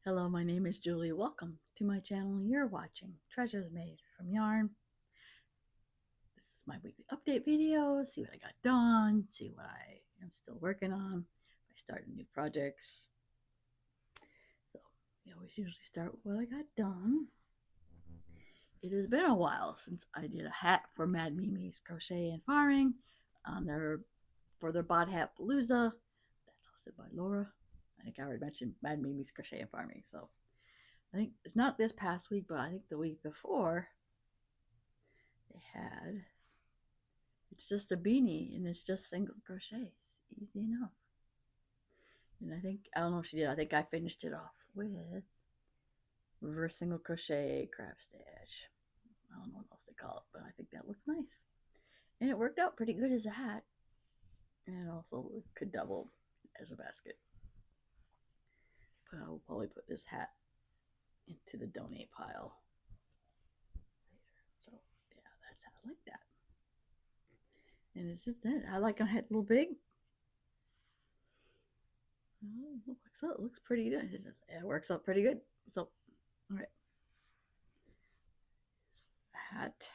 Hello, my name is Julie. Welcome to my channel. You're watching Treasures Made from Yarn. This is my weekly update video. See what I got done, see what I am still working on. I started new projects. So we always usually start with what I got done. It has been a while since I did a hat for Mad Mimi's Crochet and Farming for their Bod Hat Palooza. That's hosted by Laura. I think I already mentioned Mad Mimi's Crochet and Farming, so I think it's not this past week, but I think the week before they had. It's just a beanie and it's just single crochets. Easy enough. And I don't know if she did, I think I finished it off with reverse single crochet crab stitch. I don't know what else they call it, but I think that looks nice. And it worked out pretty good as a hat. And also it could double as a basket. But I will probably put this hat into the donate pile later. So yeah, that's how I like that. And it's just that. I like a hat a little big. It looks pretty good. It works out pretty good. So, all right. Hat.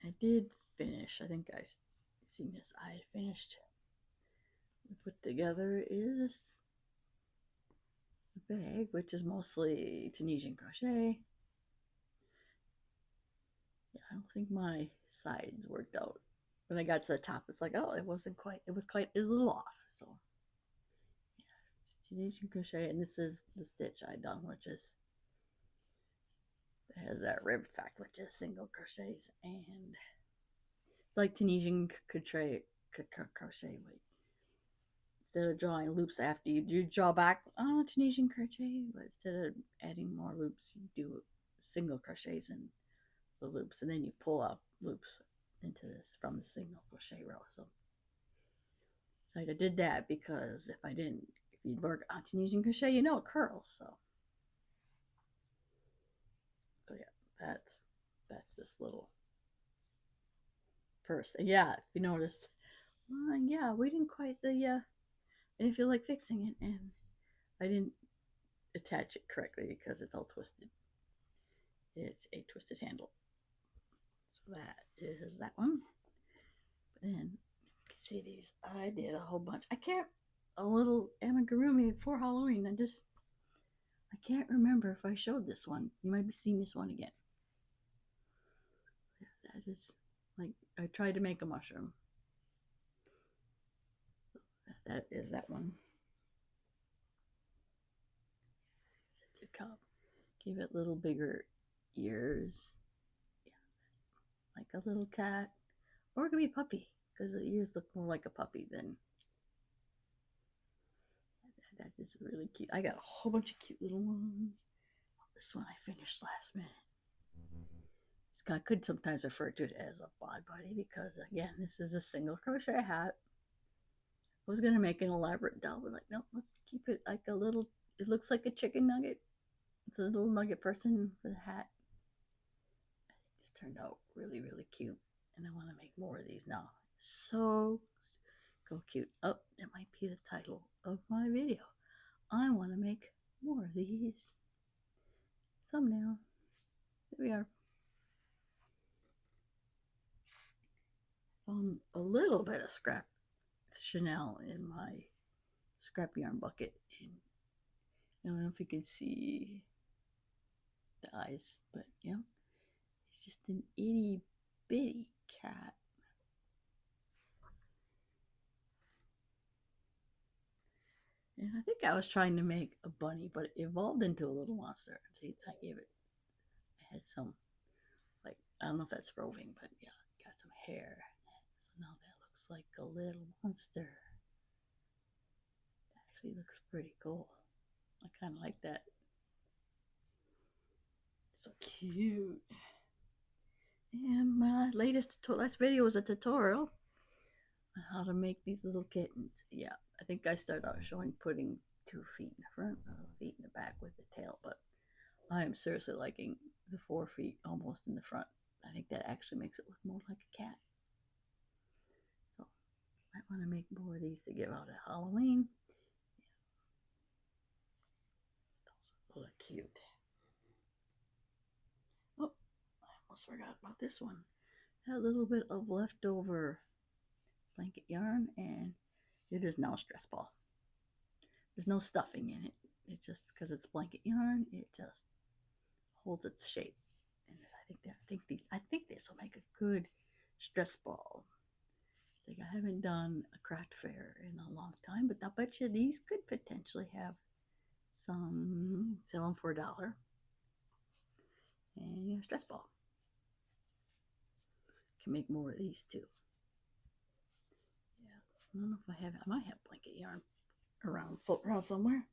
I did finish. I think I seen this. I finished. Put together is the bag, which is mostly Tunisian crochet. Yeah, I don't think my sides worked out. When I got to the top, it's like, oh, it was a little off. So, yeah, Tunisian crochet, and this is the stitch I done, which is it has that rib effect, which is single crochets, and it's like Tunisian crochet. Wait, instead of drawing loops after you draw back Tunisian crochet, but instead of adding more loops, you do single crochets in the loops, and then you pull out loops into this from the single crochet row. So I did that because if you work on Tunisian crochet, it curls. So yeah, that's this little purse. Yeah, if you notice, yeah, we didn't quite I didn't feel like fixing it, and I didn't attach it correctly because it's all twisted. It's a twisted handle. So that is that one. But then you can see these. I did a whole bunch. A little amigurumi for Halloween. I can't remember if I showed this one. You might be seeing this one again. That is like I tried to make a mushroom. So that is that one. Set your cup. Give it little bigger ears. Yeah, like a little cat. Or it could be a puppy, because the ears look more like a puppy than. That is really cute. I got a whole bunch of cute little ones. This one I finished last minute. I could sometimes refer to it as a bod buddy because, again, this is a single crochet hat. I was going to make an elaborate doll, but like, no, let's keep it like a little, it looks like a chicken nugget. It's a little nugget person with a hat. I think this turned out really, really cute. And I want to make more of these now. So cute. Oh, that might be the title of my video. I want to make more of these. Thumbnail. Here we are. Found a little bit of scrap Chanel in my scrap yarn bucket. And I don't know if you can see the eyes, but yeah, it's just an itty bitty cat. And I think I was trying to make a bunny, but it evolved into a little monster. See, I had some, like, I don't know if that's roving, but yeah, got some hair. So now that looks like a little monster. It actually looks pretty cool. I kind of like that. So cute. And my last video was a tutorial on how to make these little kittens. Yeah, I think I started out showing putting 2 feet in the front, 2 feet in the back with the tail, but I am seriously liking the 4 feet almost in the front. I think that actually makes it look more like a cat. So I want to make more of these to give out at Halloween. look cute. Oh, I almost forgot about this one. Had a little bit of leftover blanket yarn, and it is now a stress ball. There's no stuffing in it. It just, because it's blanket yarn, it just holds its shape. And I think this will make a good stress ball. It's like I haven't done a craft fair in a long time, but I'll bet you these could potentially have some, sell them for $1. And a stress ball. Can make more of these too. Yeah, I don't know if I might have blanket yarn around, floating around somewhere.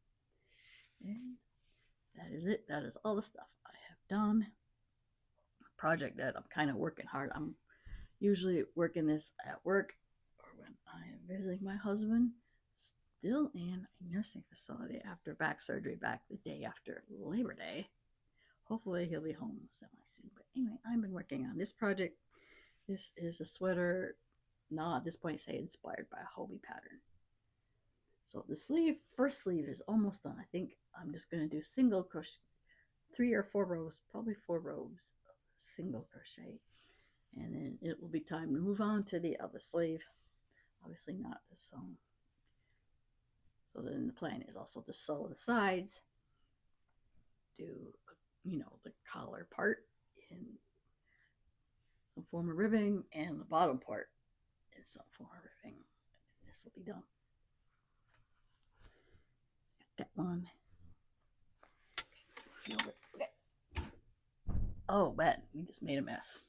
And that is it. That is all the stuff I have done. A project that I'm kind of working hard. I'm usually working this at work or when I am visiting my husband, still in a nursing facility after back surgery, back the day after Labor Day. Hopefully he'll be home semi soon. But anyway, I've been working on this project. This is a sweater, now at this point say inspired by a Hobie pattern. So the sleeve, first sleeve is almost done. I think I'm just going to do single crochet, 3 or 4 rows, probably 4 rows of single crochet. And then it will be time to move on to the other sleeve. Obviously not to sew. So then the plan is also to sew the sides, do, the collar part in some form of ribbing, and the bottom part in some form of ribbing. And this will be done. Got that one. Okay. Oh, man, we just made a mess.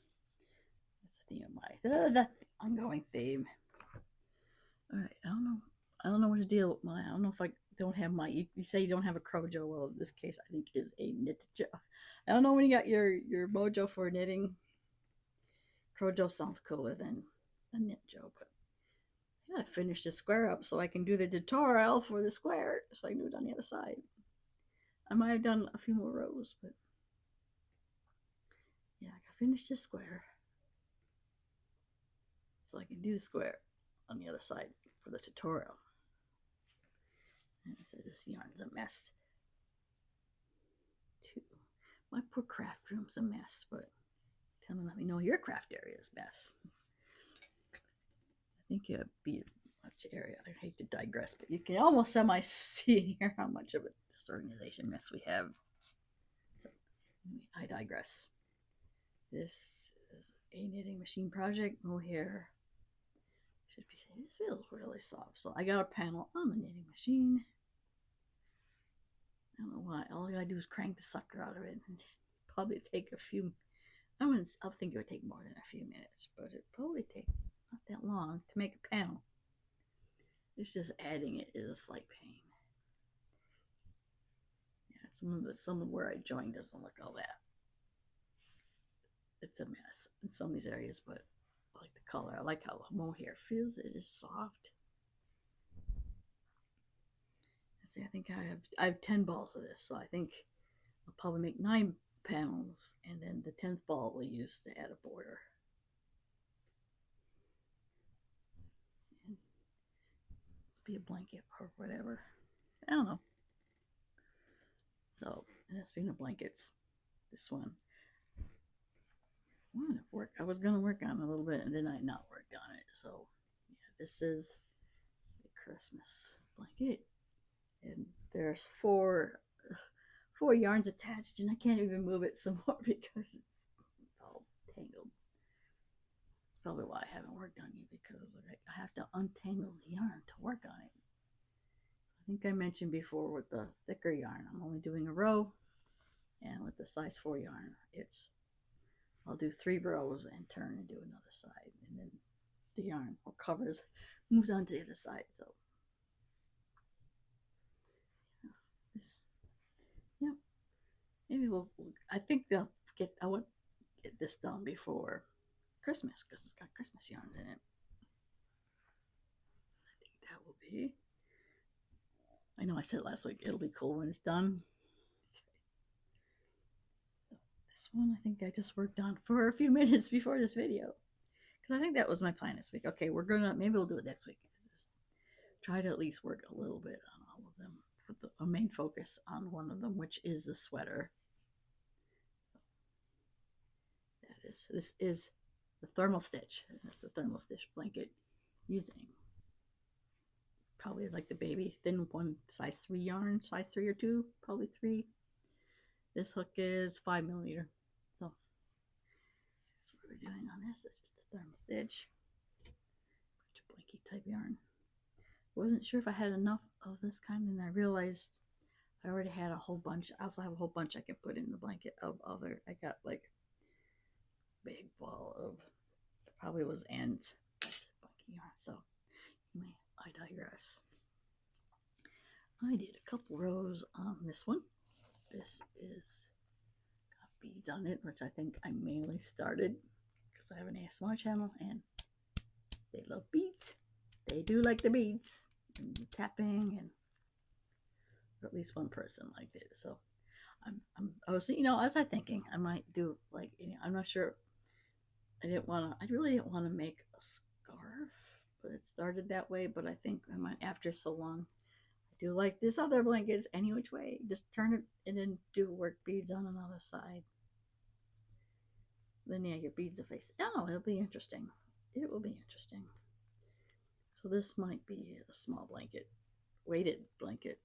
That's the theme of the ongoing theme. All right, I don't know what to deal with I don't know if I don't have you say you don't have a Crojo. Well, in this case, I think is a knit joe. I don't know when you got your mojo for knitting. Crojo sounds cooler than a knit joe, but I gotta finish this square up so I can do the tutorial for the square, so I can do it on the other side. I might have done a few more rows, but yeah, I gotta finish this square so I can do the square on the other side for the tutorial. And I said this yarn's a mess too. My poor craft room's a mess, but let me know your craft area is a mess. I think it'd be much area. I hate to digress, but you can almost semi see here how much of a disorganization mess we have. So I digress. This is a knitting machine project. Mohair. Should be saying this feels really soft. So I got a panel on the knitting machine. I don't know why. All I gotta do is crank the sucker out of it and probably take a few. I'll think it would take more than a few minutes, but it'd probably take not that long to make a panel. It's just adding it is a slight pain. Yeah, some of where I joined doesn't look all that. It's a mess in some of these areas, but I like the color. I like how mohair feels. It is soft. I think I have 10 balls of this, so I think I'll probably make 9 panels, and then the 10th ball we'll use to add a border. And this will be a blanket or whatever. I don't know. So, and speaking of blankets, this one. I was going to work on it a little bit, and then I not worked on it. So, yeah, this is a Christmas blanket. And there's 4 yarns attached, and I can't even move it some more because it's all tangled. That's probably why I haven't worked on it, because I have to untangle the yarn to work on it. I think I mentioned before with the thicker yarn, I'm only doing a row, and with the size 4 yarn, I'll do 3 rows and turn and do another side, and then the yarn or covers moves on to the other side. So maybe I think I want to get this done before Christmas because it's got Christmas yarns in it. I think that will be. I know I said last week it'll be cool when it's done. So this one I think I just worked on for a few minutes before this video because I think that was my plan this week. Okay, maybe we'll do it next week. Just try to at least work a little bit on all of them put a main focus on one of them, which is the sweater. This is the thermal stitch. That's a thermal stitch blanket using probably like the baby thin one, size 3 yarn, size 3 or 2, probably 3. This hook is 5mm. So that's what we're doing on this. It's just a thermal stitch. Blanket type yarn. Wasn't sure if I had enough of this kind, and I realized I already had a whole bunch. I also have a whole bunch I can put in the blanket of other. I got like a big ball of, it probably was ends. That's blanket yarn. So anyway, I digress. I did a couple rows on this one. This is got beads on it, which I think I mainly started because I have an ASMR channel and they love beads. They do like the beads and the tapping, and or at least one person liked it. So I was, you know, as I thinking I might do like, you know, I'm not sure. I really didn't want to make a scarf, but it started that way. But I think I might, after so long, I do like this other blankets any which way. Just turn it and then do work beads on another side. Then yeah, your beads of face. Oh, it'll be interesting. It will be interesting. So this might be a small blanket, weighted blanket.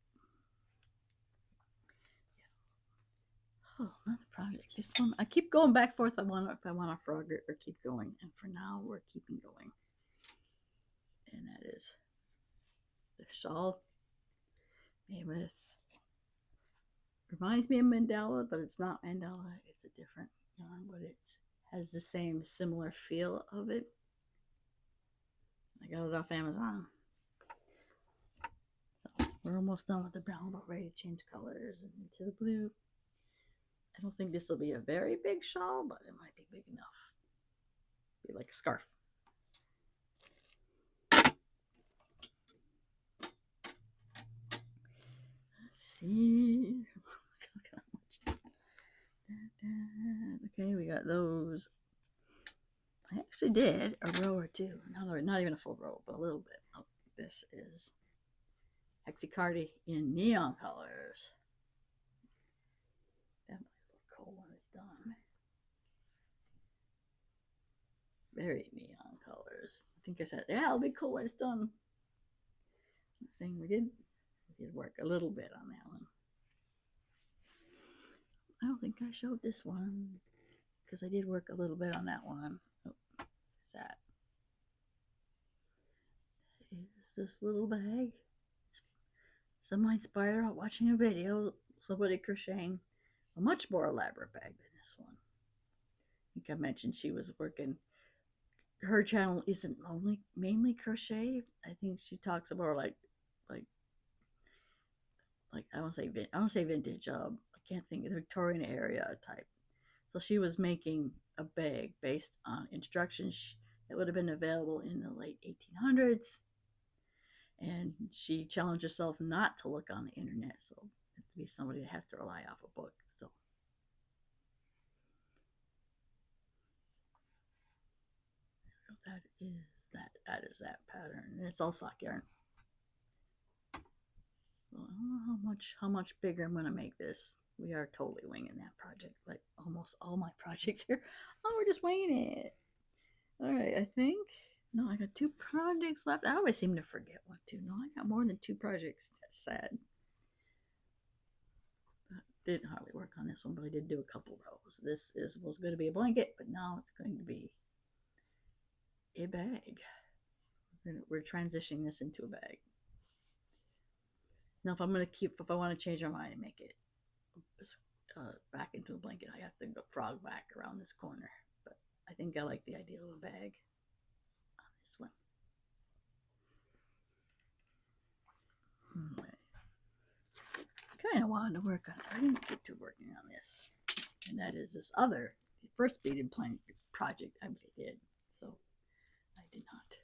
Yeah. Oh, another project. This one, I keep going back and forth. If I want to frog it or keep going. And for now, we're keeping going. And that is the shawl made with, reminds me of mandala, but it's not mandala. It's a different yarn, but it has the same similar feel of it. I got it off Amazon. So we're almost done with the brown, but ready to change colors into the blue. I don't think this will be a very big shawl, but it might be big enough. Be like a scarf. Let's see. Okay, we got those. I actually did a row or two. Not even a full row, but a little bit. Oh, this is Hexicardi in neon colors. That might look cool when it's done. Very neon colors. I think I said, yeah, it'll be cool when it's done. The thing we did work a little bit on that one. I don't think I showed this one because I did work a little bit on that one. Oh, what's that? Is this little bag? Semi-inspired out watching a video, somebody crocheting a much more elaborate bag than this one. I think I mentioned she was working. Her channel isn't mainly crochet. I think she talks about like I don't say vintage. I can't think of the Victorian area type. So she was making a bag based on instructions that would have been available in the late 1800s. And she challenged herself not to look on the internet. So it to be somebody that has to rely off a book. So that is that pattern. And it's all sock yarn. Well, I don't know how much bigger I'm gonna make this. We are totally winging that project, like almost all my projects here. Oh, we're just winging it. All right, I think. No, I got 2 projects left. I always seem to forget one too. No, I got more than 2 projects. That's sad. I didn't hardly work on this one, but I did do a couple rows. This was going to be a blanket, but now it's going to be a bag. We're transitioning this into a bag. Now, if I want to change my mind and make it back into a blanket, I have to go frog back around this corner. But I think I like the idea of a bag on this one. I kind of wanted to work on it. I didn't get to working on this. And that is this other, the first beaded plank project I did. So I did not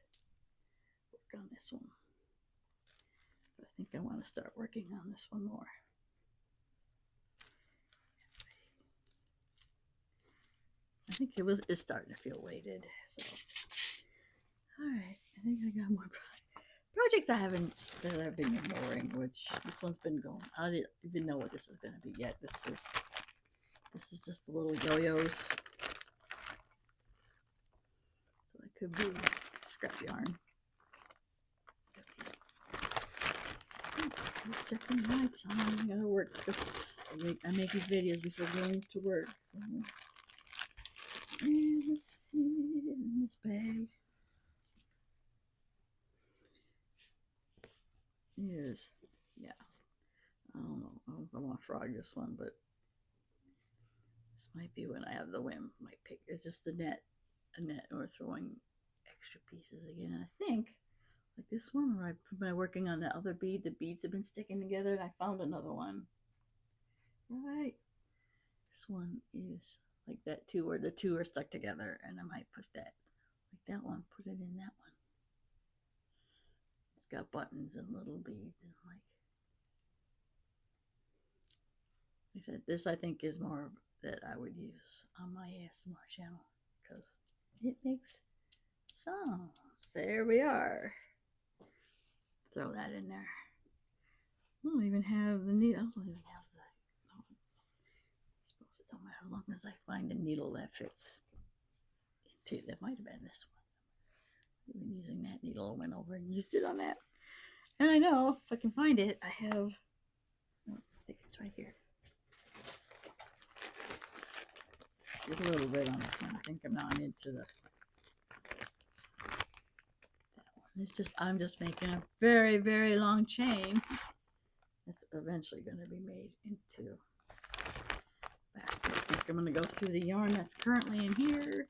work on this one. But I think I want to start working on this one more. I think it's starting to feel weighted. So, all right, I think I got more projects that I've been ignoring, which this one's been going. I don't even know what this is going to be yet. This is just the little yo-yos. So it could be scrap yarn. Just checking my time. I gotta work. I make these videos before going to work. So and let's see in this bag. Is yeah. I don't know if I want to frog this one, but this might be when I have the whim. Might pick. It's just a net, and we're throwing extra pieces again. And I think like this one where I've been working on the other bead. The beads have been sticking together, and I found another one. Right. This one is like that too, where the two are stuck together, and I might put that like that one. Put it in that one. It's got buttons and little beads and like I said, this I think is more that I would use on my ASMR channel because it makes sounds. There we are. Throw that in there. I don't even have the needle. I don't even have the. I suppose it don't matter as long as I find a needle that fits. That might have been this one. I've been using that needle. I went over and used it on that. And I know if I can find it, I have. Oh, I think it's right here. A little bit on this one. I think I'm not into that one. It's just I'm just making a very, very long chain that's eventually going to be made into a basket. I think I'm going to go through the yarn that's currently in here,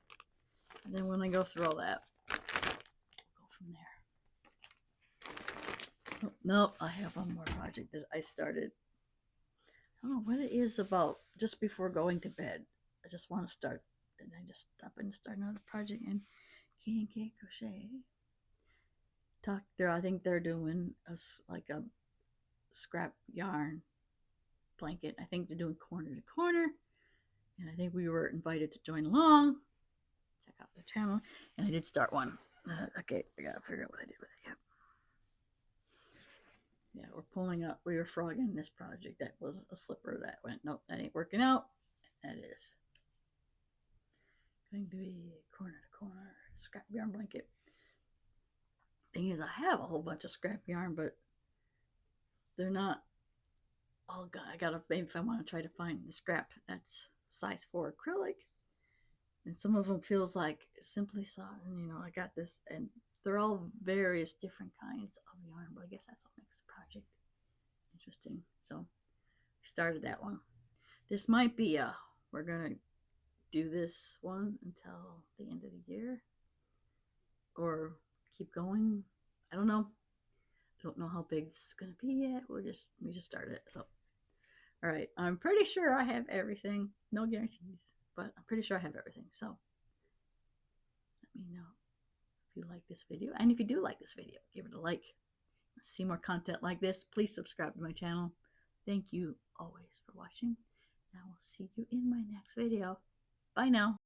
and then when I go through all that, we'll go from there. Oh, no, I have one more project that I started. I don't know what it is about just before going to bed. I just want to start, and I just stop and start another project in K&K Crochet. I think they're doing like a scrap yarn blanket. I think they're doing corner to corner, and I think we were invited to join along. Check out their channel, and I did start one. Okay, I gotta figure out what I did with it. Yep. Yeah, we're pulling up. We were frogging this project. That was a slipper that went. Nope, that ain't working out. That is going to be corner to corner scrap yarn blanket. Thing is, I have a whole bunch of scrap yarn, but they're not all good. I gotta, maybe if I want to try to find the scrap that's size 4 acrylic, and some of them feels like simply soft, and you know, I got this, and they're all various different kinds of yarn, but I guess that's what makes the project interesting. So I started that one. This might be we're gonna do this one until the end of the year, or keep going. I don't know. I don't know how big this is gonna be yet. We just started it. So all right, I'm pretty sure I have everything. No guarantees, but I'm pretty sure I have everything. So let me know if you like this video, and if you do like this video, give it a like. See more content like this, please subscribe to my channel. Thank you always for watching. I will see you in my next video. Bye now.